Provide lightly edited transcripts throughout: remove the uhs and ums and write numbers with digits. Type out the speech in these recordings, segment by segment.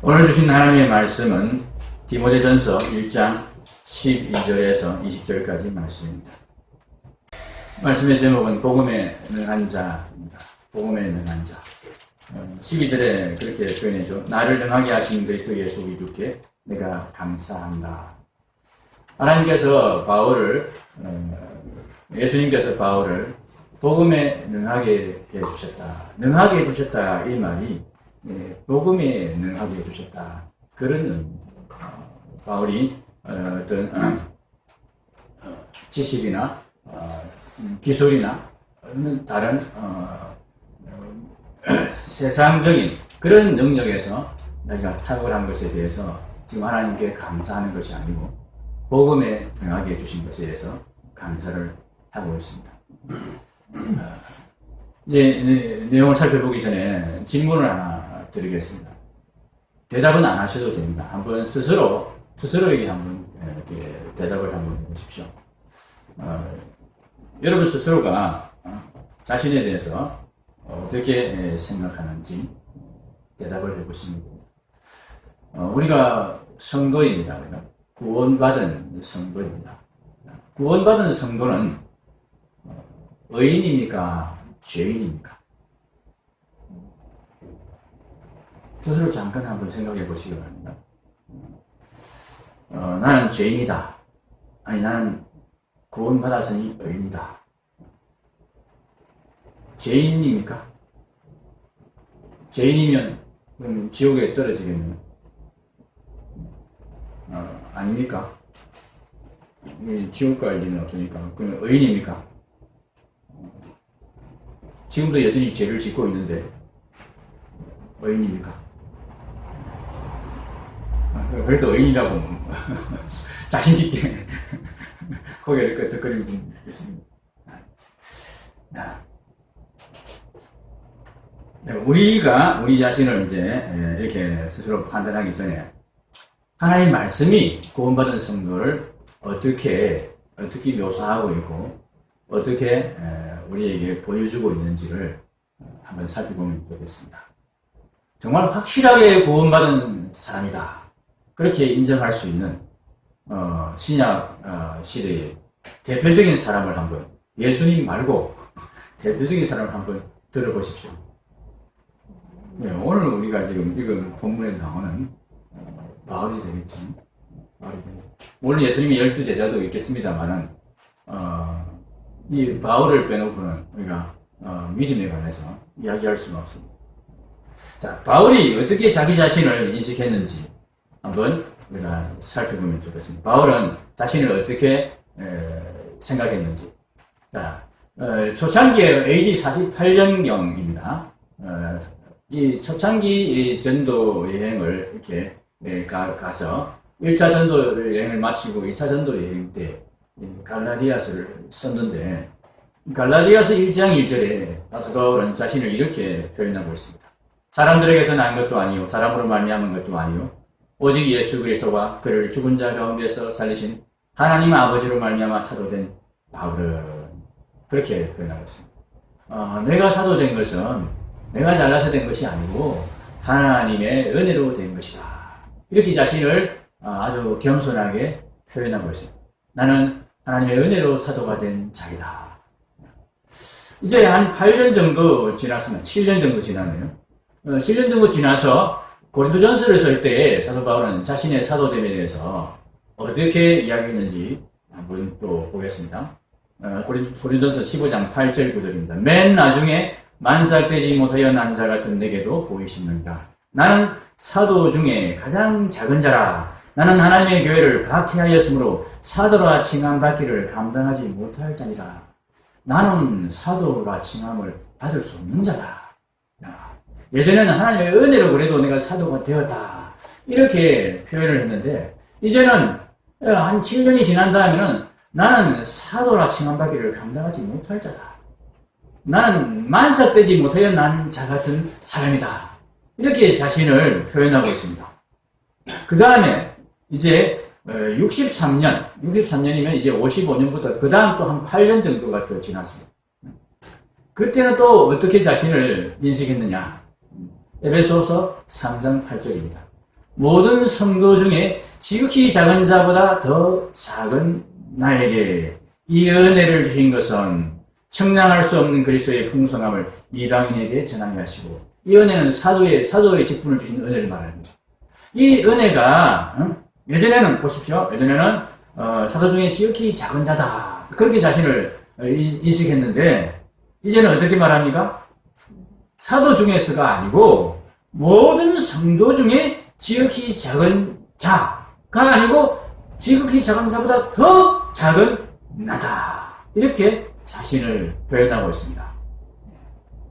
오늘 주신 하나님의 말씀은 디모데전서 1장 12절에서 20절까지 말씀입니다. 말씀의 제목은 복음에 능한 자입니다. 복음에 능한 자. 12절에 그렇게 표현해줘. 나를 능하게 하신 그리스도 예수 우리 주께 내가 감사한다. 하나님께서 바울을, 예수님께서 바울을 복음에 능하게 해주셨다. 능하게 해주셨다. 이 말이 복음에 능하게 해주셨다. 그런 바울이 어떤 지식이나 기술이나 다른 세상적인 그런 능력에서 내가 탁월한 것에 대해서 지금 하나님께 감사하는 것이 아니고 복음에 능하게 해주신 것에 대해서 감사를 하고 있습니다. 이제 내용을 살펴보기 전에 질문을 하나 드리겠습니다. 대답은 안 하셔도 됩니다. 한번 스스로에게 한번 이렇게 대답을 한번 해보십시오. 여러분 스스로가 자신에 대해서 어떻게 생각하는지 대답을 해보시면 됩니다. 우리가 성도입니다. 구원받은 성도입니다. 구원받은 성도는 의인입니까? 죄인입니까? 스스로 잠깐 한번 생각해 보시기 바랍니다. 나는 죄인이다. 아니, 나는 구원받았으니 의인이다. 죄인입니까? 죄인이면 그럼 지옥에 떨어지겠네요. 아닙니까? 지옥 갈 리는 없으니까. 그럼 의인입니까? 지금도 여전히 죄를 짓고 있는데 의인입니까? 그래도 의인이라고 자신있게 고개를 끄덕거리는 분이 있습니다. 우리가 우리 자신을 이제 이렇게 스스로 판단하기 전에 하나님의 말씀이 구원받은 성도를 어떻게 묘사하고 있고 어떻게 우리에게 보여주고 있는지를 한번 살펴보면 좋겠습니다. 정말 확실하게 구원받은 사람이다. 그렇게 인정할 수 있는 신약 시대의 대표적인 사람을 한번, 예수님 말고 대표적인 사람을 한번 들어보십시오. 네, 오늘 우리가 지금 읽은 본문에 나오는 바울이 되겠죠. 물론 예수님이 12제자도 있겠습니다만은 이 바울을 빼놓고는 우리가 믿음에 관해서 이야기할 수는 없습니다. 자, 바울이 어떻게 자기 자신을 인식했는지 한번 우리가 살펴보면 좋겠습니다. 바울은 자신을 어떻게 생각했는지. 자, 초창기에 AD 48년경입니다. 이 초창기 전도 여행을 이렇게 가서 1차 전도 여행을 마치고 2차 전도 여행 때 갈라디아서를 썼는데 갈라디아서 1장 1절에 사도 바울은 자신을 이렇게 표현하고 있습니다. 사람들에게서 난 것도 아니요 사람으로 말미암은 것도 아니요 오직 예수 그리스도와 그를 죽은 자 가운데서 살리신 하나님 아버지로 말미암아 사도된 바울은 그렇게 표현하고 있습니다. 내가 사도된 것은 내가 잘나서 된 것이 아니고 하나님의 은혜로 된 것이다. 이렇게 자신을 아주 겸손하게 표현하고 있습니다. 나는 하나님의 은혜로 사도가 된 자이다. 이제 한 8년 정도 지났으면 7년 정도 지나네요. 7년 정도 지나서 고린도전서를 쓸 때 사도 바울은 자신의 사도됨에 대해서 어떻게 이야기했는지 한번 또 보겠습니다. 고린도전서 15장 8절 9절입니다. 맨 나중에 만삭되지 못하여 난 자 같은 내게도 보이시느니라. 나는 사도 중에 가장 작은 자라. 나는 하나님의 교회를 박해하였으므로 사도라 칭함받기를 감당하지 못할 자니라. 나는 사도라 칭함을 받을 수 없는 자다. 예전에는 하나님의 은혜로 그래도 내가 사도가 되었다. 이렇게 표현을 했는데 이제는 한 7년이 지난 다음에는 나는 사도라 칭함받기를 감당하지 못할 자다. 나는 만삭되지 못하여 난 자 같은 사람이다. 이렇게 자신을 표현하고 있습니다. 그 다음에 이제 63년이면 이제 55년부터 그 다음 또 한 8년 정도가 더 지났습니다. 그때는 또 어떻게 자신을 인식했느냐? 에베소서 3장 8절입니다. 모든 성도 중에 지극히 작은 자보다 더 작은 나에게 이 은혜를 주신 것은 청량할 수 없는 그리스도의 풍성함을 이방인에게 전하게 하시고, 이 은혜는 사도의 직분을 주신 은혜를 말하는 거죠. 이 은혜가 예전에는 보십시오. 예전에는 사도 중에 지극히 작은 자다, 그렇게 자신을 인식했는데, 이제는 어떻게 말합니까? 사도 중에서가 아니고 모든 성도 중에 지극히 작은 자가 아니고 지극히 작은 자보다 더 작은 나다, 이렇게 자신을 표현하고 있습니다.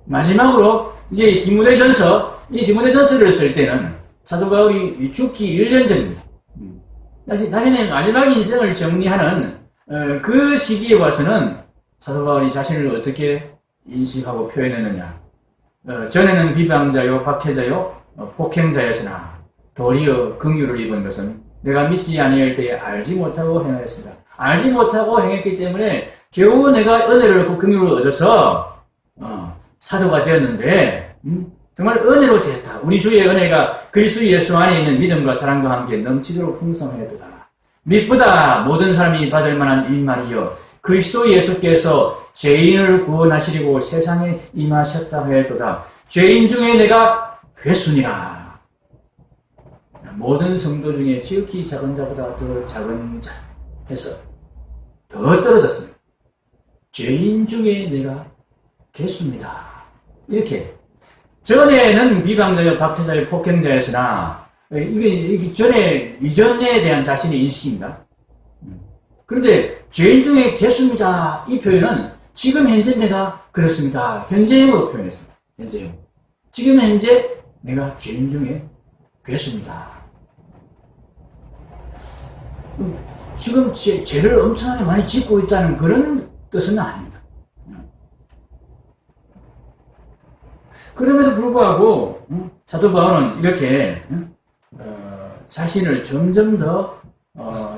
마지막으로 이제 이 디모데전서를 쓸 때는 사도 바울이 죽기 1년 전입니다. 자신의 마지막 인생을 정리하는 그 시기에 와서는 사도 바울이 자신을 어떻게 인식하고 표현했느냐. 전에는 비방자요, 박해자요, 폭행자였으나 도리어 긍휼을 입은 것은 내가 믿지 아니할 때에 알지 못하고 행하였습니다. 알지 못하고 행했기 때문에 겨우 내가 은혜를 얻고 긍휼을 얻어서 사도가 되었는데, 정말 은혜로 되었다. 우리 주의 은혜가 그리스도 예수 안에 있는 믿음과 사랑과 함께 넘치도록 풍성하였도다. 믿보다 모든 사람이 받을 만한 이 말이여, 그리스도 예수께서 죄인을 구원하시려고 세상에 임하셨다 하였도다. 죄인 중에 내가 괴순이라. 모든 성도 중에 지극히 작은 자보다 더 작은 자 해서 더 떨어졌습니다. 죄인 중에 내가 괴수입니다. 이렇게. 전에는 비방자요, 박해자요, 폭행자였으나, 이게 이전에 대한 자신의 인식입니다. 그런데 죄인 중에 괴수입니다, 이 표현은 지금 현재 내가 그렇습니다, 현재형으로 표현했습니다. 현재형. 지금 현재 내가 죄인 중에 괴수입니다. 지금 죄를 엄청나게 많이 짓고 있다는 그런 뜻은 아닙니다. 그럼에도 불구하고 사도 바울은 이렇게 자신을 점점 더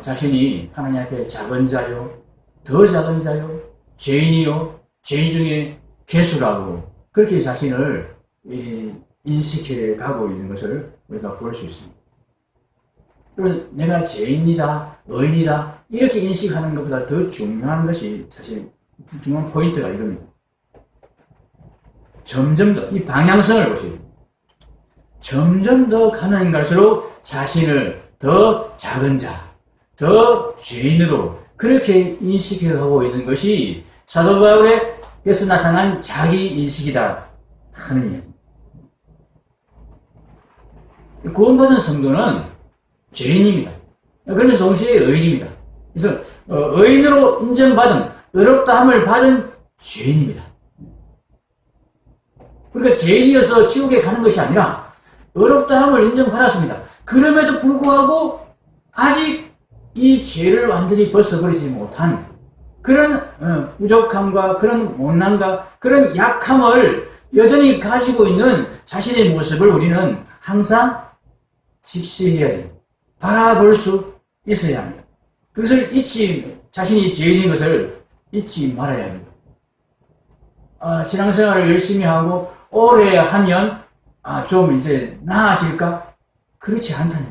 자신이 하나님 앞에 작은 자요, 더 작은 자요, 죄인이요, 죄인 중에 괴수라고 그렇게 자신을 인식해 가고 있는 것을 우리가 볼 수 있습니다. 그러면 내가 죄인이다, 의인이다 이렇게 인식하는 것보다 더 중요한 것이, 사실 중요한 포인트가 이겁니다. 점점 더 이 방향성을 보셔야 됩니다. 점점 더 가면 갈수록 자신을 더 작은 자, 더 죄인으로 그렇게 인식해 가고 있는 것이 사도 바울에게서 나타난 자기 인식이다 하는 이야기입니다. 구원받은 성도는 죄인입니다. 그러면서 동시에 의인입니다. 그래서 의인으로 인정받은, 의롭다함을 받은 죄인입니다. 그러니까 죄인이어서 지옥에 가는 것이 아니라 의롭다함을 인정받았습니다. 그럼에도 불구하고 아직 이 죄를 완전히 벗어버리지 못한 그런 부족함과 그런 못남과 그런 약함을 여전히 가지고 있는 자신의 모습을 우리는 항상 직시해야 됩니다. 바라볼 수 있어야 합니다. 그것을 자신이 죄인인 것을 잊지 말아야 합니다. 신앙생활을 열심히 하고 오래 하면 좀 이제 나아질까? 그렇지 않다는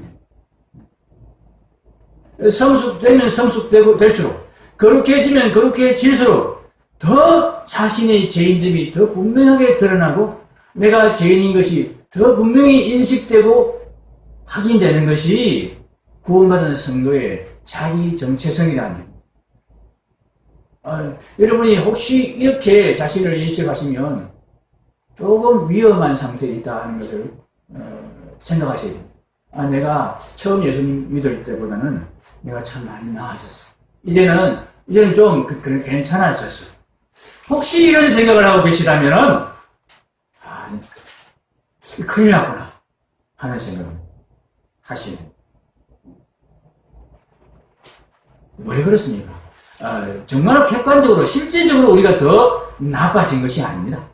거예요. 성숙되면 될수록, 거룩해지면 거룩해질수록 더 자신의 죄인됨이 더 분명하게 드러나고 내가 죄인인 것이 더 분명히 인식되고 확인되는 것이 구원받은 성도의 자기 정체성이라는 여러분이 혹시 이렇게 자신을 인식하시면 조금 위험한 상태에 있다 하는 것을 생각하셔야 됩니다. 내가 처음 예수님 믿을 때보다는 내가 참 많이 나아졌어. 이제는 좀 괜찮아졌어. 혹시 이런 생각을 하고 계시다면은 큰일 났구나 하는 생각을 하시는. 왜 그렇습니까? 정말 객관적으로 실질적으로 우리가 더 나빠진 것이 아닙니다.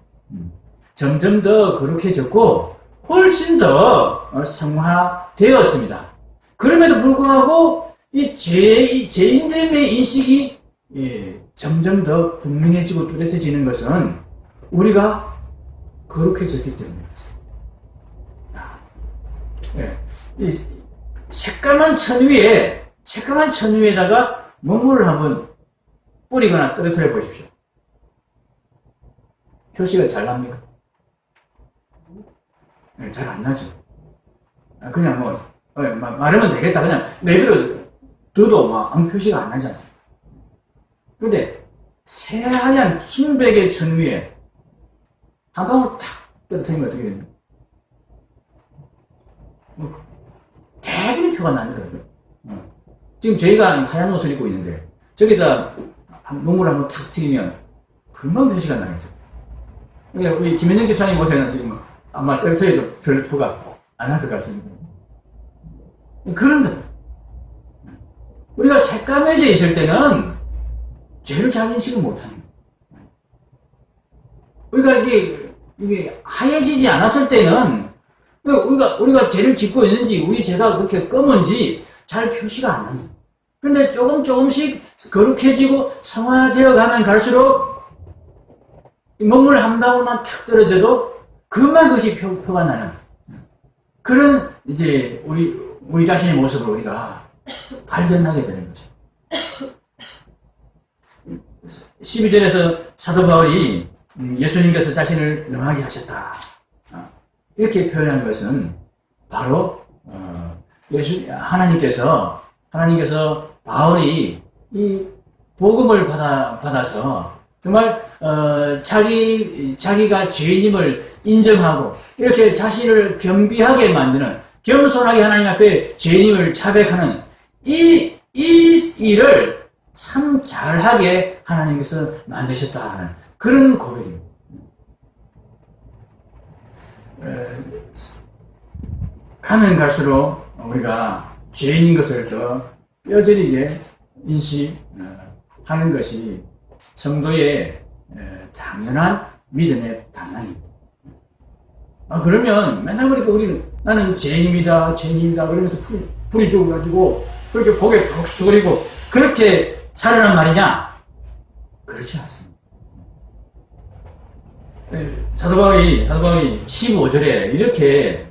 점점 더 거룩해졌고 훨씬 더 성화되었습니다. 그럼에도 불구하고 이 죄인됨의 인식이 점점 더 분명해지고 뚜렷해지는 것은 우리가 거룩해졌기 때문입니다. 이 새까만 천 위에다가 먹물을 한번 뿌리거나 떨어뜨려 보십시오. 표시가 잘 납니까? 잘 안 나죠. 그냥 마르면 되겠다. 그냥 내비로 둬도 막 표시가 안 나지 않습니까? 근데 새하얀 순백의 천 위에 한 방울 탁 떨어뜨리면 어떻게 됩니까? 대부분 표가 납니다. 지금 저희가 하얀 옷을 입고 있는데 저기다 먹물 한번 탁 튀기면 금방 표시가 나겠죠. 우리 김현정 집사님 옷에는 지금 아마 떨어뜨려도 별 표가 안 날 것 같습니다. 그런 겁니다. 우리가 새까매져 있을 때는 죄를 잘 인식을 못하는 거예요. 우리가 이게 하얘지지 않았을 때는 우리가 죄를 짓고 있는지 우리 죄가 그렇게 검은지 잘 표시가 안 납니다. 그런데 조금씩 거룩해지고 성화되어 가면 갈수록 먹물 한 방울만 탁 떨어져도 그만 그것이 표가 나는 그런 이제 우리 자신의 모습을 우리가 발견하게 되는 거죠. 12절에서 사도 바울이 예수님께서 자신을 능하게 하셨다 이렇게 표현한 것은 바로 하나님께서 바울이 이 복음을 받아서 정말 자기가 죄인임을 인정하고 이렇게 자신을 겸비하게 만드는 겸손하게 하나님 앞에 죄인임을 자백하는 이 일을 참 잘하게 하나님께서 만드셨다 하는 그런 고백입니다. 가면 갈수록 우리가 죄인인 것을 더 뼈저리게 인식하는 것이 성도의 당연한 믿음의 방향입니다. 그러면 맨날 그러니까 우리는 나는 죄인입니다 그러면서 불이 죽어가지고 그렇게 고개 푹 숙이고 그렇게 살아란 말이냐? 그렇지 않습니다. 사도 바울이 15절에 이렇게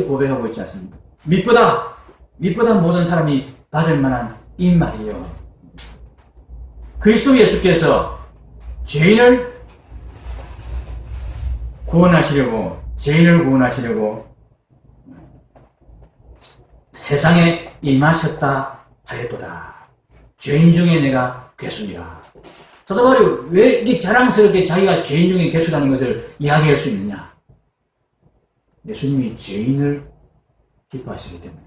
고백하고 있지 않습니까? 밑보다 모든 사람이 받을 만한 이 말이요. 그리스도 예수께서 죄인을 구원하시려고 세상에 임하셨다 하였도다. 죄인 중에 내가 괴수니라. 사도 바울이 왜 이렇게 자랑스럽게 자기가 죄인 중에 괴수라는 것을 이야기할 수 있느냐? 예수님이 죄인을 기뻐하시기 때문에,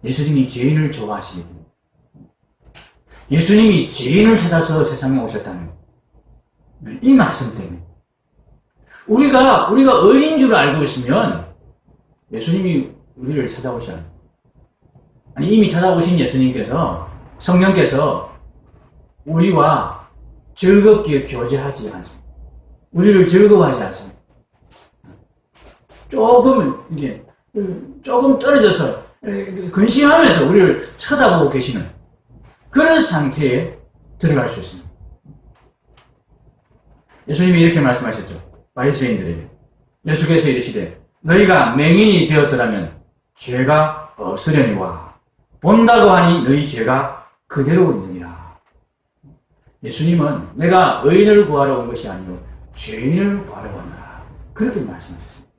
예수님이 죄인을 좋아하시기 때문에, 예수님이 죄인을 찾아서 세상에 오셨다는 것. 이 말씀 때문에. 우리가 의인인 줄 알고 있으면 예수님이 우리를 찾아오셔야 합니다. 아니, 이미 찾아오신 예수님께서, 성령께서 우리와 즐겁게 교제하지 않습니다. 우리를 즐거워하지 않습니다. 조금 떨어져서 근심하면서 우리를 쳐다보고 계시는 그런 상태에 들어갈 수 있습니다. 예수님이 이렇게 말씀하셨죠. 바리새인들에게. 예수께서 이르시되 너희가 맹인이 되었더라면 죄가 없으려니와 본다고 하니 너희 죄가 그대로 있느니라. 예수님은 내가 의인을 구하러 온 것이 아니요 죄인을 구하러 왔노라. 그렇게 말씀하셨습니다.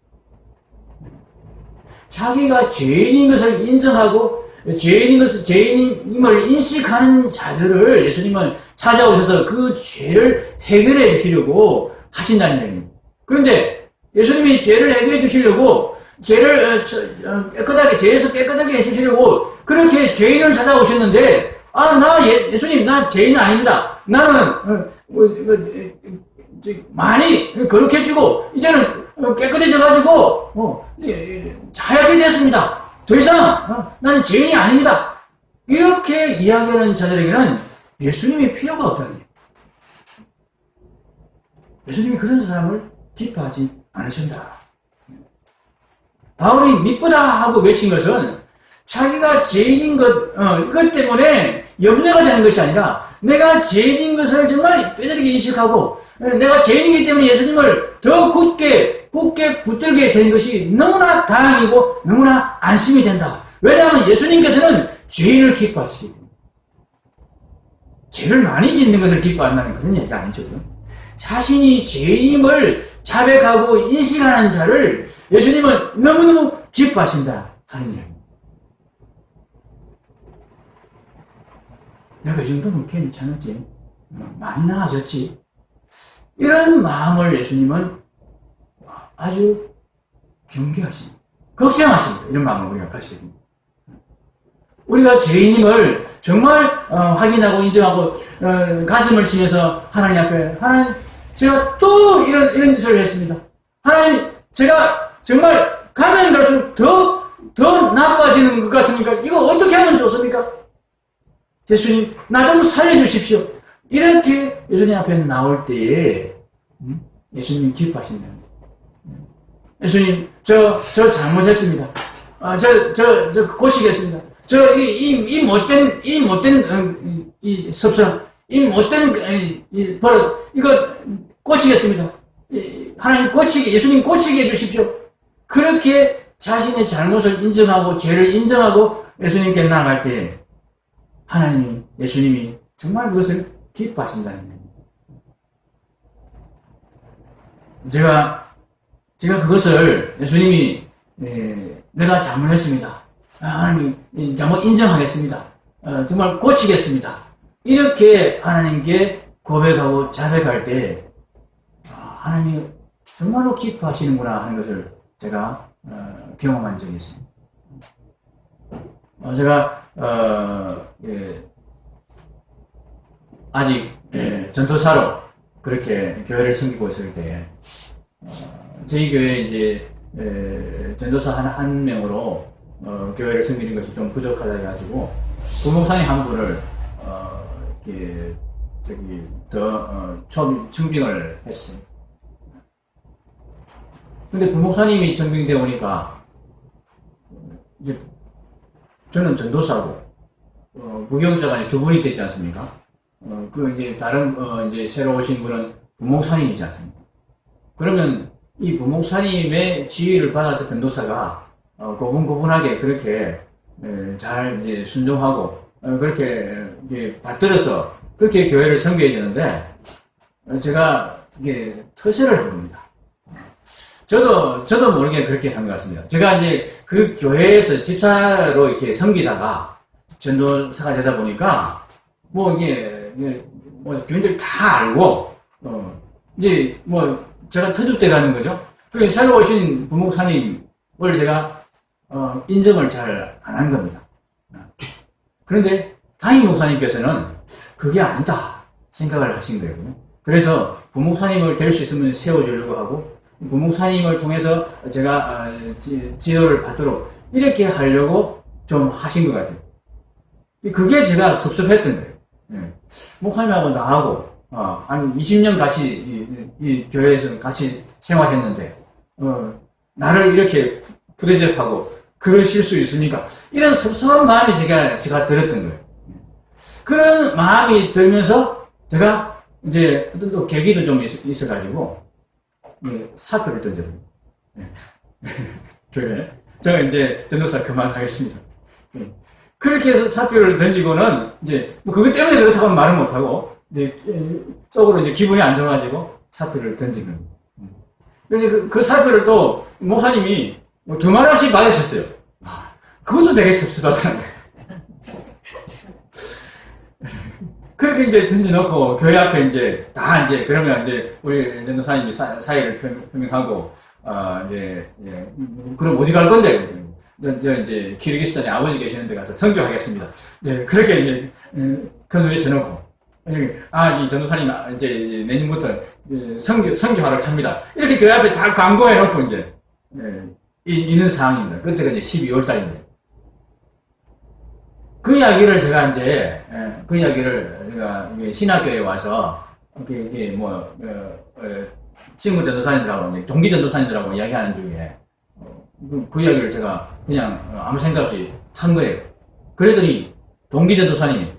자기가 죄인인 것을 인정하고 죄인임을 인식하는 자들을 예수님은 찾아오셔서 그 죄를 해결해 주시려고 하신다는 얘기입니다. 그런데 예수님이 죄를 해결해 주시려고 죄를 죄에서 깨끗하게 해주시려고 그렇게 죄인을 찾아오셨는데 예수님 나 죄인은 아닙니다. 나는 많이 거룩해지고 이제는 깨끗해져가지고 하얗게 됐습니다. 더 이상 나는 죄인이 아닙니다. 이렇게 이야기하는 자들에게는 예수님이 필요가 없다는 거예요. 예수님이 그런 사람을 기뻐하지 않으신다. 바울이 미쁘다 하고 외친 것은 자기가 죄인인 이것 때문에 염려가 되는 것이 아니라 내가 죄인인 것을 정말 뼈저리게 인식하고 내가 죄인이기 때문에 예수님을 더 굳게 굳게 붙들게 된 것이 너무나 다행이고 너무나 안심이 된다. 왜냐하면 예수님께서는 죄인을 기뻐하시기 때문에. 죄를 많이 짓는 것을 기뻐한다는 그런 얘기가 아니죠. 자신이 죄인임을 자백하고 인식하는 자를 예수님은 너무너무 기뻐하신다 하는 이야기입니다. 내가 이 정도면 괜찮았지, 많이 나아졌지, 이런 마음을 예수님은 아주 경계하십니다. 걱정하십니다. 이런 마음을 우리가 가지게 됩니다. 우리가 죄인임을 정말 확인하고 인정하고 가슴을 치면서 하나님 앞에, 하나님, 제가 또 이런 짓을 했습니다. 하나님, 제가 정말 가면 갈수록 더 나빠지는 것 같으니까 이거 어떻게 하면 좋습니까? 예수님, 나 좀 살려주십시오. 이렇게 예수님 앞에 나올 때에 예수님이 기뻐하신다. 예수님, 저 잘못했습니다. 저 고치겠습니다. 이 못된 섭성, 이 못된 버릇, 이거 고치겠습니다. 하나님 예수님 고치게 해주십시오. 그렇게 자신의 잘못을 인정하고 죄를 인정하고 예수님께 나아갈 때 하나님이, 예수님이 정말 그것을 기뻐하신다는 겁니다. 제가 그것을 예수님이 내가 잘못했습니다. 하나님 잘못 인정하겠습니다. 정말 고치겠습니다. 이렇게 하나님께 고백하고 자백할 때 하나님이 정말로 기뻐하시는구나 하는 것을 제가 경험한 적이 있습니다. 제가 아직 전도사로 그렇게 교회를 섬기고 있을 때 저희 교회에 이제 전도사 한 명으로 교회를 섬기는 것이 좀 부족하다 해가지고 부목사님 한 분을 처음 청빙을 했어요. 근데 부목사님이 청빙되어 오니까 이제 저는 전도사고 부교육자가 두 분이 됐지 않습니까? 이제 다른 이제 새로 오신 분은 부목사님이지 않습니까? 그러면 이 부목사님의 지휘를 받아서 전도사가 고분고분하게 그렇게 잘 이제 순종하고 그렇게 이제 받들어서 그렇게 교회를 섬겨야 되는데 제가 이게 터세를 한 겁니다. 저도 모르게 그렇게 한 것 같습니다. 제가 이제 그 교회에서 집사로 이렇게 섬기다가 전도사가 되다 보니까 이게 교인들 다 알고 이제 제가 터줏대 가는 거죠. 그리고 새로 오신 부목사님을 제가 인정을 잘 안 한 겁니다. 그런데 담임 목사님께서는 그게 아니다 생각을 하신 거예요. 그래서 부목사님을 될 수 있으면 세워주려고 하고 부목사님을 통해서 제가 지도를 받도록 이렇게 하려고 좀 하신 것 같아요. 그게 제가 섭섭했던 거예요. 목사님하고 나하고 한 20년 같이 이 교회에서 같이 생활했는데 나를 이렇게 부대접하고 그러실 수 있습니까? 이런 섭섭한 마음이 제가 들었던 거예요. 그런 마음이 들면서 제가 이제 어떤 또 계기도 좀 있어가지고 사표를 던져버려요. 교회. 제가 이제 전도사 그만하겠습니다. 그렇게 해서 사표를 던지고는 이제 그것 때문에 그렇다고는 말을 못하고 이제 속으로 이제 기분이 안 좋아가지고 사표를 던진 겁니다. 그래서 그 사표를 또 목사님이 두말 없이 받으셨어요. 그것도 되게 섭섭하잖아요. 그렇게 이제 던져놓고 교회 앞에 이제 다 이제 그러면 이제 우리 전도사님이 사의를 표명하고 그럼 어디 갈 건데? 이제 키르기스탄에 아버지 계시는 데 가서 선교하겠습니다. 네, 그렇게 이제 큰 소리 쳐놓고 이 전도사님 이제 내년부터 선교하러 갑니다. 이렇게 교회 앞에 다 광고해놓고 이제 있는 상황입니다. 그때가 이제 12월 달인데 그 이야기를 제가 신학교에 와서 이게 친구 전도사님들하고 동기 전도사님들하고 이야기하는 중에 그 이야기를 제가 그냥 아무 생각 없이 한 거예요. 그랬더니 동기 전도사님이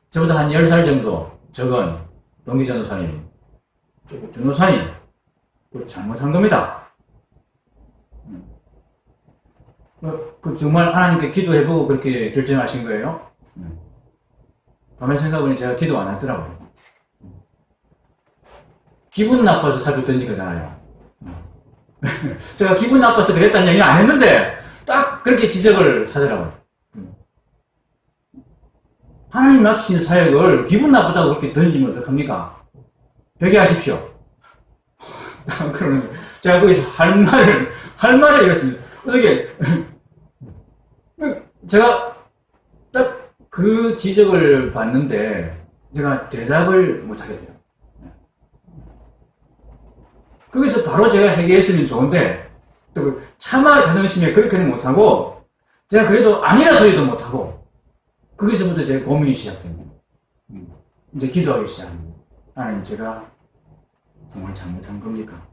저보다 한 10살 정도 적은 동기 전도사님이 전도사님 또 잘못한 겁니다. 정말 하나님께 기도해보고 그렇게 결정하신 거예요? 가만히 생각해보니 제가 기도 안 하더라고요. 기분 나빠서 자꾸 던진 거잖아요. 제가 기분 나빠서 그랬다는 얘기 안 했는데, 딱 그렇게 지적을 하더라고요. 하나님 맡기신 사역을 기분 나쁘다고 그렇게 던지면 어떡합니까? 회개하십시오. 그러는 제가 거기서 할 말을 이랬습니다. 어떻게, 제가 딱 그 지적을 받는데, 내가 대답을 못 하겠대요. 거기서 바로 제가 회개했으면 좋은데, 또 차마 자존심에 그렇게는 못하고, 제가 그래도 아니라 소리도 못하고, 거기서부터 제 고민이 시작됩니다. 이제 기도하기 시작합니다. 하나님, 제가 정말 잘못한 겁니까?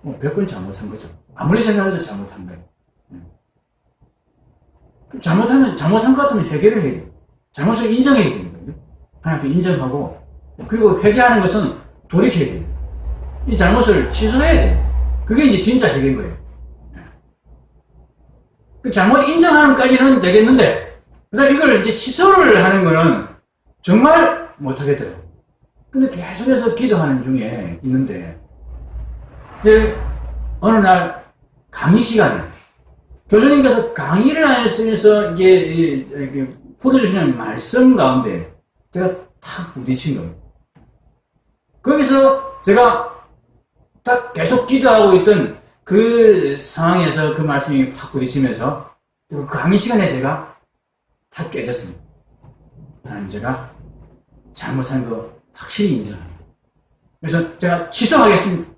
100번 잘못한 거죠. 아무리 생각해도 잘못한 거예요. 잘못한 것 같으면 회개를 해야 돼요. 잘못을 인정해야 됩니다. 하나님 앞에 인정하고, 그리고 회개하는 것은 돌이켜야 됩니다. 이 잘못을 취소해야 돼요. 그게 이제 진짜 회개인 거예요. 그 잘못 인정하는 까지는 되겠는데, 그다음 이걸 이제 취소를 하는 거는 정말 못하겠대요. 근데 계속해서 기도하는 중에 있는데, 이제 어느 날 강의 시간에 교수님께서 강의를 하시면서 이게 풀어주시는 말씀 가운데 제가 탁 부딪힌 겁니다. 거기서 제가 딱 계속 기도하고 있던 그 상황에서 그 말씀이 확 부딪히면서 그 강의 시간에 제가 탁 깨졌습니다. 하나님, 제가 잘못한 거 확실히 인정합니다. 그래서 제가 취소하겠습니다.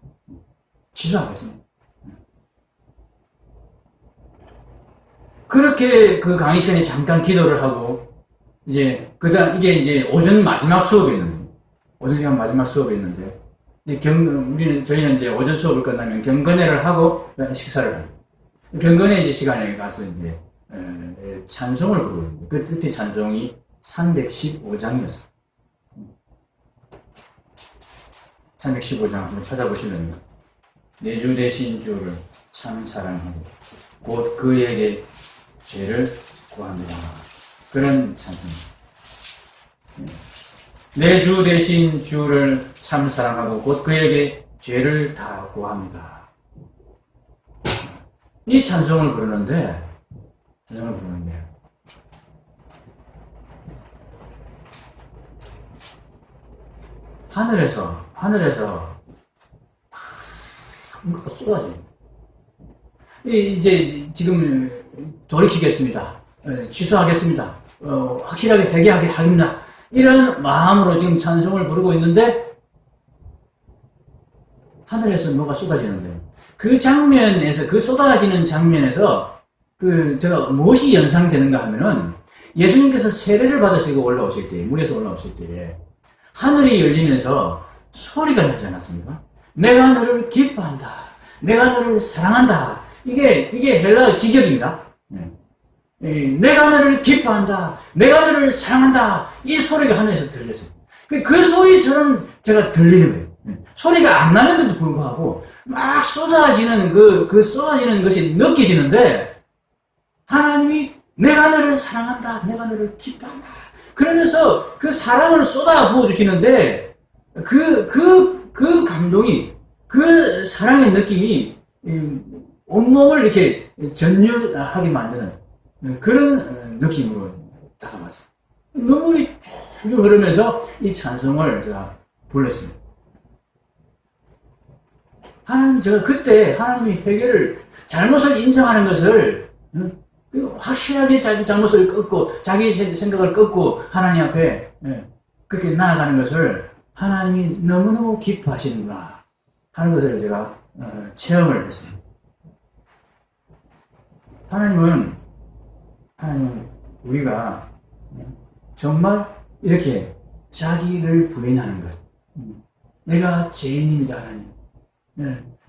그렇게 그 강의 시간에 잠깐 기도를 하고, 이제, 이게 이제 오전 마지막 수업이었는데, 오전 시간 마지막 수업이었는데, 이제 저희는 이제 오전 수업을 끝나면 경건회를 하고, 식사를 합니다. 경건회 이제 시간에 가서 이제, 찬송을 부르고 있는데, 그때 찬송이 315장이었어요. 315장 한번 찾아보시면, 내 주 되신 주를 참 사랑하고, 곧 그에게 죄를 구합니다. 그런 찬송입니다. 내 주 되신 주를 참 사랑하고 곧 그에게 죄를 다 구합니다. 이 찬송을 부르는데 하늘에서 뭔가가 쏟아집니다. 이제 지금 돌이키겠습니다. 취소하겠습니다. 확실하게 회개하게 하겠습니다. 이런 마음으로 지금 찬송을 부르고 있는데 하늘에서 뭐가 쏟아지는데요. 그 장면에서, 그 쏟아지는 장면에서 제가 무엇이 연상되는가 하면은 예수님께서 세례를 받으시고 올라오실 때, 물에서 올라오실 때에 하늘이 열리면서 소리가 나지 않았습니까? 내가 너를 기뻐한다. 내가 너를 사랑한다. 이게 헬라어 직역입니다. 내가 너를 기뻐한다. 내가 너를 사랑한다. 이 소리가 하늘에서 들렸어요. 그 소리처럼 제가 들리는 거예요. 소리가 안 나는데도 불구하고 막 쏟아지는 그 쏟아지는 것이 느껴지는데 하나님이 내가 너를 사랑한다. 내가 너를 기뻐한다. 그러면서 그 사랑을 쏟아 부어주시는데 그 감동이, 그 사랑의 느낌이 온몸을 이렇게 전율하게 만드는 그런 느낌으로 다가왔어요. 눈물이 쭉 흐르면서 이 찬송을 제가 불렀습니다. 하나님, 제가 그때 하나님이 회개를, 잘못을 인정하는 것을 확실하게 자기 잘못을 끊고 자기 생각을 끊고 하나님 앞에 그렇게 나아가는 것을 하나님이 너무너무 기뻐하시는구나 하는 것을 제가 체험을 했습니다. 하나님은 우리가 정말 이렇게 자기를 부인하는 것, 내가 죄인입니다 하나님,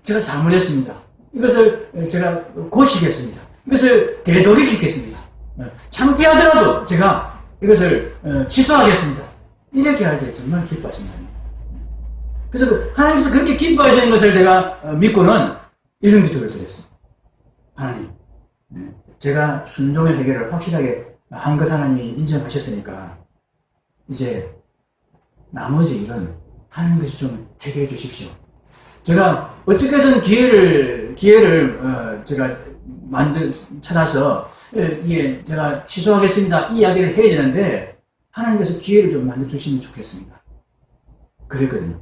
제가 잘못했습니다, 이것을 제가 고치겠습니다, 이것을 되돌이키겠습니다, 창피하더라도 제가 이것을 취소하겠습니다, 이렇게 할 때 정말 기뻐하신다. 그래서 하나님께서 그렇게 기뻐하시는 것을 제가 믿고는 이런 기도를 드렸습니다. 하나님, 제가 순종의 회개를 확실하게 한 것 하나님이 인정하셨으니까 이제 나머지 일은 하나님께서 좀 해결해 주십시오. 제가 어떻게든 기회를 제가 찾아서 이게 제가 취소하겠습니다 이 이야기를 해야 되는데 하나님께서 기회를 좀 만들어 주시면 좋겠습니다. 그랬거든요.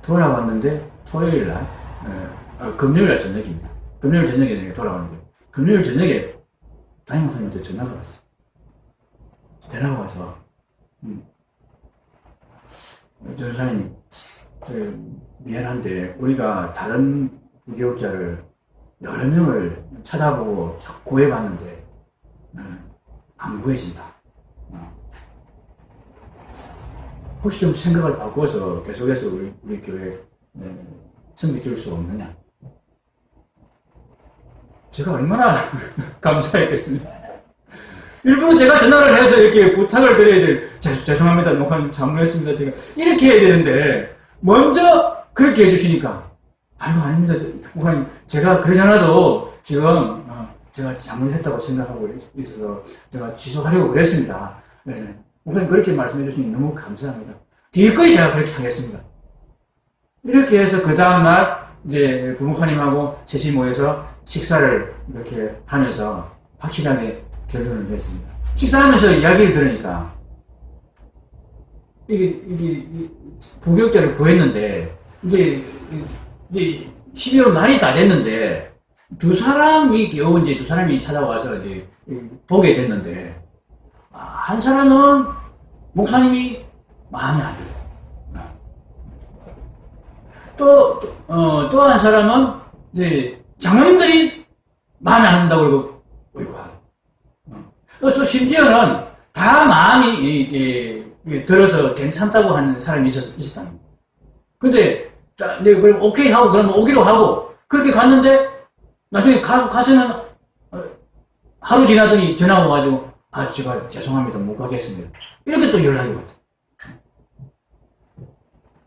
돌아왔는데 토요일 날, 금요일 날 저녁입니다. 금요일 저녁에 돌아왔는데 금요일 저녁에 담임목사님한테 전화가 왔어. 전화가 와서 전사님, 미안한데 우리가 다른 부교육자를 여러 명을 찾아보고 구해봤는데 안 구해진다. 혹시 좀 생각을 바꿔서 계속해서 우리 교회 섬기 줄 수 없느냐? 제가 얼마나 감사했겠습니까? 일부러 제가 전화를 해서 이렇게 부탁을 드려야 될, 죄송합니다. 목사님 잘못했습니다. 제가 이렇게 해야 되는데, 먼저 그렇게 해주시니까, 아이고, 아닙니다. 목사님, 제가 그러잖아도 지금, 제가 잘못했다고 생각하고 있어서 제가 취소하려고 그랬습니다. 네. 목사님 그렇게 말씀해 주시니 너무 감사합니다. 기꺼이 제가 그렇게 하겠습니다. 이렇게 해서 그 다음날, 이제 부목사님하고 셋이 모여서 식사를 이렇게 하면서 확실하게 결론을 냈습니다. 식사하면서 이야기를 들으니까, 이게 부교육자를 구했는데, 이제 12월 말이 다 됐는데, 두 사람이 찾아와서 이제 보게 됐는데, 한 사람은 목사님이 마음에 안 들어요. 또 한 사람은 이제 장로님들이 마음에 안 든다고 그러고, 또 심지어는 다 마음이 들어서 괜찮다고 하는 사람이 있었다는 거예요. 근데 그럼 오케이 하고 그러면 오기로 하고 그렇게 갔는데 나중에 가서는 하루 지나더니 전화가 와가지고 제가 죄송합니다 못 가겠습니다 이렇게 또 연락이 왔다.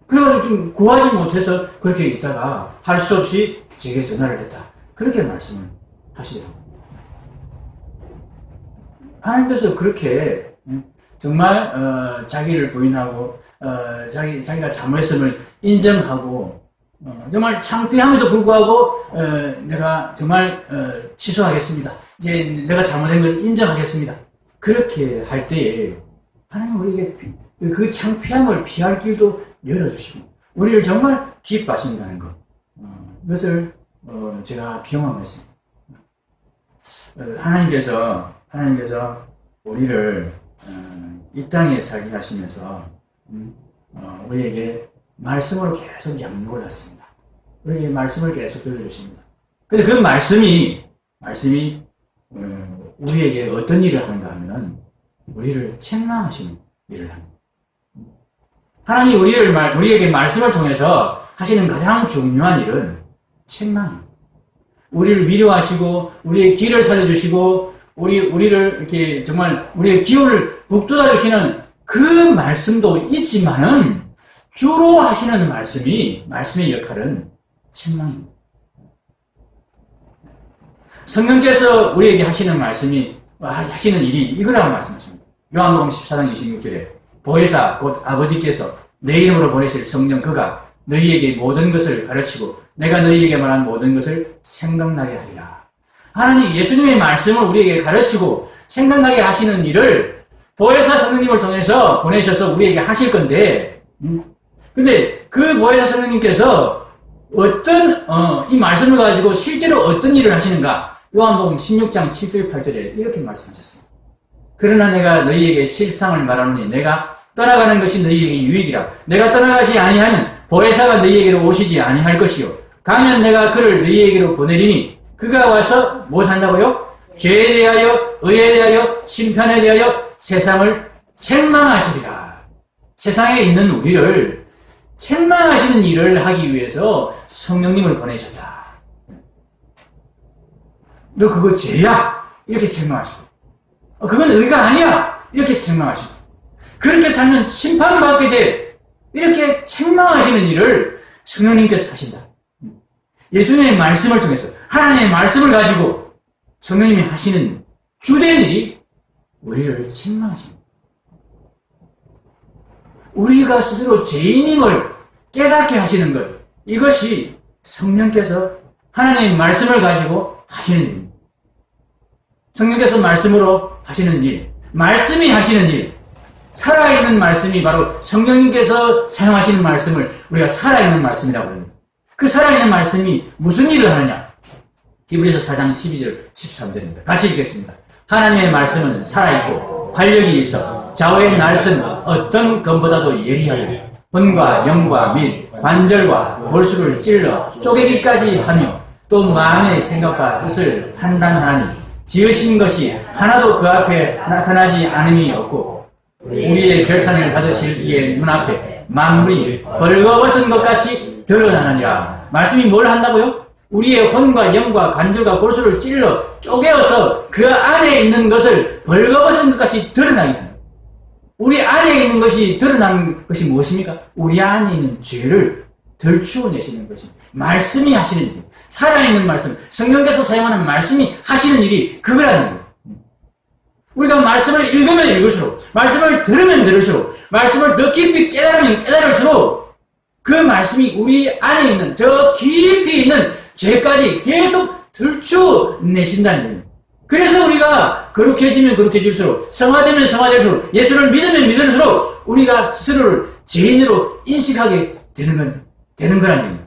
그래가지고 좀 구하지 못해서 그렇게 있다가 할 수 없이 제게 전화를 했다. 그렇게 말씀을 하시더라고요. 하나님께서 그렇게 정말 자기를 부인하고 자기가 잘못했음을 인정하고 정말 창피함에도 불구하고 내가 정말 취소하겠습니다. 이제 내가 잘못된 걸 인정하겠습니다. 그렇게 할 때에 하나님 우리에게 그 창피함을 피할 길도 열어주시고 우리를 정말 기뻐하신다는 것 이것을 제가 경험했습니다. 하나님께서 우리를 이 땅에 살게 하시면서 우리에게 말씀으로 계속 양육을 하십니다. 우리에게 말씀을 계속 들려주십니다. 근데 그 말씀이 우리에게 어떤 일을 하는가 하면은 우리를 책망하시는 일을 합니다. 하나님 우리에게 말씀을 통해서 하시는 가장 중요한 일은 책망입니다. 우리를 위로하시고 우리의 길을 살려주시고 우리를 이렇게 정말 우리의 기운을 북돋아 주시는 그 말씀도 있지만은 주로 하시는 말씀의 역할은 책망입니다. 성령께서 우리에게 하시는 하시는 일이 이거라고 말씀하십니다. 요한복음 14장 26절에 보혜사 곧 아버지께서 내 이름으로 보내실 성령 그가 너희에게 모든 것을 가르치고 내가 너희에게 말한 모든 것을 생각나게 하리라. 하나님 예수님의 말씀을 우리에게 가르치고 생각나게 하시는 일을 보혜사 성령님을 통해서 보내셔서 우리에게 하실 건데 근데 그 보혜사 성령님께서 이 말씀을 가지고 실제로 어떤 일을 하시는가 요한복음 16장 7절 8절에 이렇게 말씀하셨습니다. 그러나 내가 너희에게 실상을 말하노니 내가 떠나가는 것이 너희에게 유익이라. 내가 떠나가지 아니하면 보혜사가 너희에게로 오시지 아니할 것이요 가면 내가 그를 너희에게로 보내리니 그가 와서 무엇 한다고요? 죄에 대하여 의에 대하여 심판에 대하여 세상을 책망하시리라. 세상에 있는 우리를 책망하시는 일을 하기 위해서 성령님을 보내셨다. 너 그거 죄야 이렇게 책망하시고 그건 의가 아니야 이렇게 책망하시고 그렇게 살면 심판받게 돼 이렇게 책망하시는 일을 성령님께서 하신다. 예수님의 말씀을 통해서 하나님의 말씀을 가지고 성령님이 하시는 주된 일이 우리를 책망하십니다. 우리가 스스로 죄인임을 깨닫게 하시는 것, 이것이 성령께서 하나님의 말씀을 가지고 하시는 일입니다. 성령께서 말씀으로 하시는 일, 말씀이 하시는 일, 살아있는 말씀이 바로 성령님께서 사용하시는 말씀을 우리가 살아있는 말씀이라고 합니다. 그 살아있는 말씀이 무슨 일을 하느냐? 히브리서 4장 12절 13절입니다. 같이 읽겠습니다. 하나님의 말씀은 살아있고 활력이 있어 좌우의 날선 어떤 검보다도 예리하여魂과 영과 및 관절과 골수를 찔러 쪼개기까지 하며 또 마음의 생각과 뜻을 판단하니 지으신 것이 하나도 그 앞에 나타나지 않음이 없고 우리의 결산을 받으실 이의 눈앞에 만물이 벌거벗은 것 같이 드러나느니라. 말씀이 뭘 한다고요? 우리의 혼과 영과 관절과 골수를 찔러 쪼개어서 그 안에 있는 것을 벌거벗은 것 같이 드러나게 합니다. 우리 안에 있는 것이 드러나는 것이 무엇입니까? 우리 안에 있는 죄를 덜추어내시는 것이 말씀이 하시는 일, 살아있는 말씀, 성령께서 사용하는 말씀이 하시는 일이 그거라는 거예요. 우리가 말씀을 읽으면 읽을수록, 말씀을 들으면 들을수록, 말씀을 더 깊이 깨달으면 깨달을수록 그 말씀이 우리 안에 있는 저 깊이 있는 죄까지 계속 들추어내신다는 거예요. 그래서 우리가 거룩해지면 거룩해질수록, 성화되면 성화될수록, 예수를 믿으면 믿을수록 우리가 스스로를 죄인으로 인식하게 되는 거라는 거예요.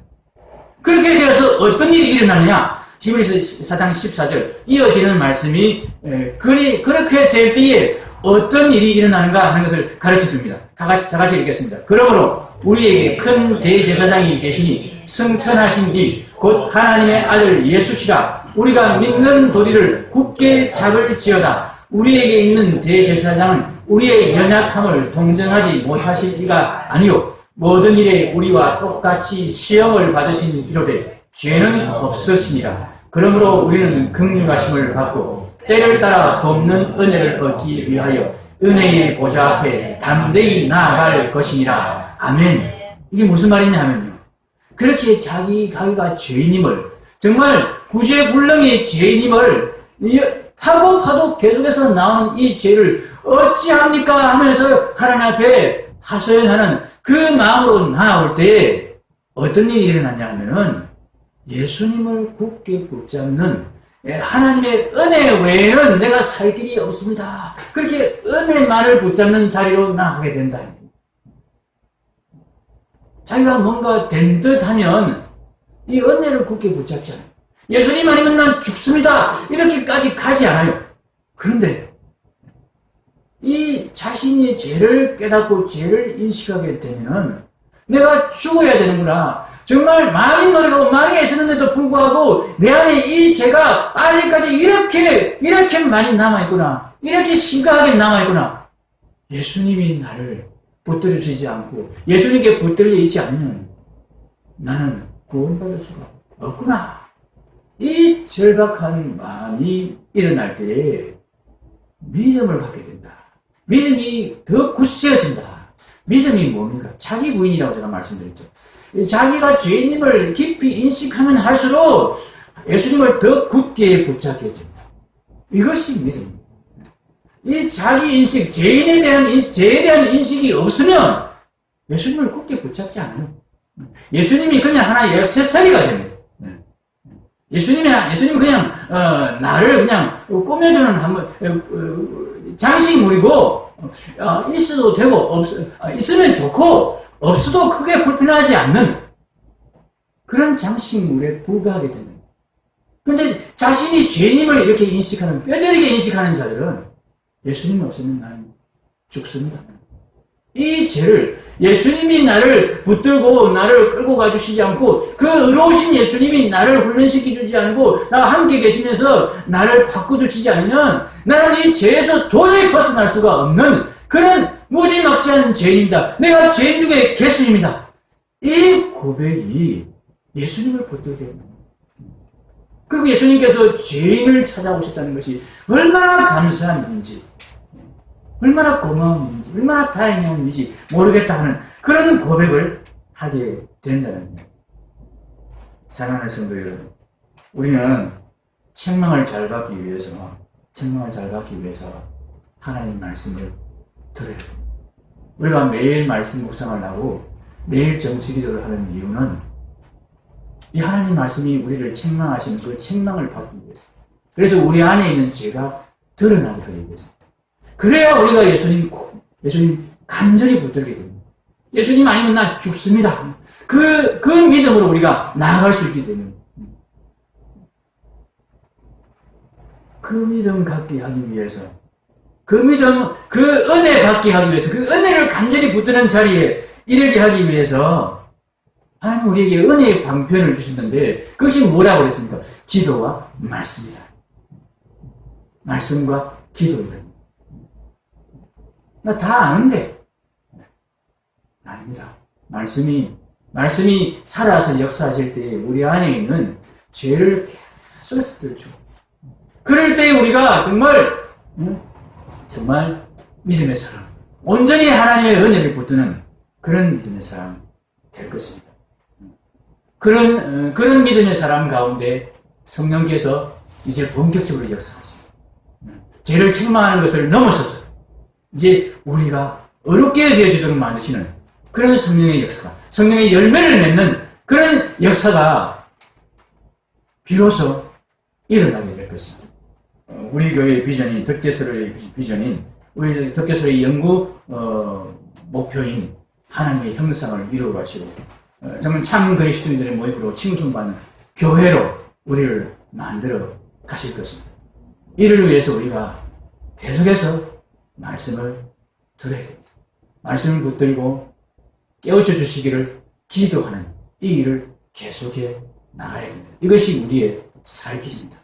그렇게 되어서 어떤 일이 일어나느냐? 히브리서 4장 14절 이어지는 말씀이 그렇게 될 때에 어떤 일이 일어나는가 하는 것을 가르쳐 줍니다. 다 같이 읽겠습니다. 그러므로 우리에게 큰 대제사장이 계시니 승천하신 이 곧 하나님의 아들 예수시라. 우리가 믿는 도리를 굳게 잡을지어다. 우리에게 있는 대제사장은 우리의 연약함을 동정하지 못하실 이가 아니요 모든 일에 우리와 똑같이 시험을 받으신 이로되 죄는 없으시니라. 그러므로 우리는 긍휼하심을 받고 때를 따라 돕는 은혜를 얻기 위하여 은혜의 보좌 앞에 담대히 나아갈 것이니라. 아멘. 이게 무슨 말이냐 하면요, 그렇게 자기가 죄인임을, 정말 구제불능의 죄인임을 파도 계속해서 나오는 이 죄를 어찌합니까 하면서 하나님 앞에 하소연하는 그 마음으로 나아올 때 어떤 일이 일어나냐 하면은 예수님을 굳게 붙잡는 하나님의 은혜 외에는 내가 살 길이 없습니다. 그렇게 은혜만을 붙잡는 자리로 나아가게 된다. 자기가 뭔가 된 듯하면 이 은혜를 굳게 붙잡지 않아요. 예수님 아니면 난 죽습니다. 이렇게까지 가지 않아요. 그런데 이 자신의 죄를 깨닫고 죄를 인식하게 되면 내가 죽어야 되는구나. 정말 많이 노력하고 많이 애쓰는데도 불구하고 내 안에 이 죄가 아직까지 이렇게 많이 남아있구나. 이렇게 심각하게 남아있구나. 예수님이 나를 붙들어 주지 않고 예수님께 붙들려 있지 않으면 나는 구원받을 수가 없구나. 이 절박한 마음이 일어날 때에 믿음을 갖게 된다. 믿음이 더 굳세어진다. 믿음이 뭡니까? 자기 부인이라고 제가 말씀드렸죠. 자기가 죄인임을 깊이 인식하면 할수록 예수님을 더 굳게 붙잡게 된다. 이것이 믿음입니다. 이 자기 인식, 죄에 대한 인식이 없으면 예수님을 굳게 붙잡지 않아요. 예수님이 그냥 하나의 액세서리가 됩니다. 예수님이 그냥 나를 그냥 꾸며주는 장식물이고 있어도 되고 있으면 좋고 없어도 크게 불편하지 않는 그런 장식물에 불과하게 되는 거예요. 그런데 자신이 죄인임을 이렇게 인식하는, 뼈저리게 인식하는 자들은 예수님이 없으면 나는 죽습니다. 이 죄를 예수님이 나를 붙들고 나를 끌고 가주시지 않고 그 의로우신 예수님이 나를 훈련시켜주지 않고 나와 함께 계시면서 나를 바꿔주시지 않으면 나는 이 죄에서 도저히 벗어날 수가 없는 그런 무지막지한 죄인입니다. 내가 죄인 중에 개수입니다. 이 고백이 예수님을 붙들게 됩니다. 그리고 예수님께서 죄인을 찾아오셨다는 것이 얼마나 감사한 일인지, 얼마나 고마운 일인지, 얼마나 다행한 일인지 모르겠다 하는 그런 고백을 하게 된다는 겁니다. 사랑하는 성도 여러분, 우리는 책망을 잘 받기 위해서 하나님 말씀을 들어야 됩니다. 우리가 매일 말씀 묵상을 하고 매일 정식기도를 하는 이유는 이 하나님 말씀이 우리를 책망하시는 그 책망을 받기 위해서, 그래서 우리 안에 있는 죄가 드러나게 하기 위해서, 그래야 우리가 예수님 간절히 붙들게 됩니다. 예수님 아니면 나 죽습니다. 그 믿음으로 우리가 나아갈 수 있기 때문에, 그 믿음 갖게 하기 위해서, 그 은혜 받게 하기 위해서, 그 은혜를 간절히 붙드는 자리에 이르게 하기 위해서 하나님 우리에게 은혜의 방편을 주셨는데, 그것이 뭐라고 그랬습니까? 기도와 말씀이다. 말씀과 기도이다. 나 다 아는데. 아닙니다. 말씀이 살아서 역사하실 때 우리 안에 있는 죄를 계속 들추고, 그럴 때 우리가 정말 믿음의 사람, 온전히 하나님의 은혜를 붙드는 그런 믿음의 사람 될 것입니다. 그런 믿음의 사람 가운데 성령께서 이제 본격적으로 역사하십니다. 죄를 책망하는 것을 넘어서서 이제 우리가 어렵게 되어지도록 만드시는 그런 성령의 역사가, 성령의 열매를 맺는 그런 역사가 비로소 일어나게 될 것입니다. 우리 교회의 비전인, 덕계서로의 비전인, 우리 덕계서로의 연구 목표인 하나님의 형상을 이루어가시고 정말 참 그리스도인들의 모임으로 칭송받는 교회로 우리를 만들어 가실 것입니다. 이를 위해서 우리가 계속해서 말씀을 들어야 됩니다. 말씀을 붙들고 깨우쳐 주시기를 기도하는 이 일을 계속해 나가야 됩니다. 이것이 우리의 살 길입니다.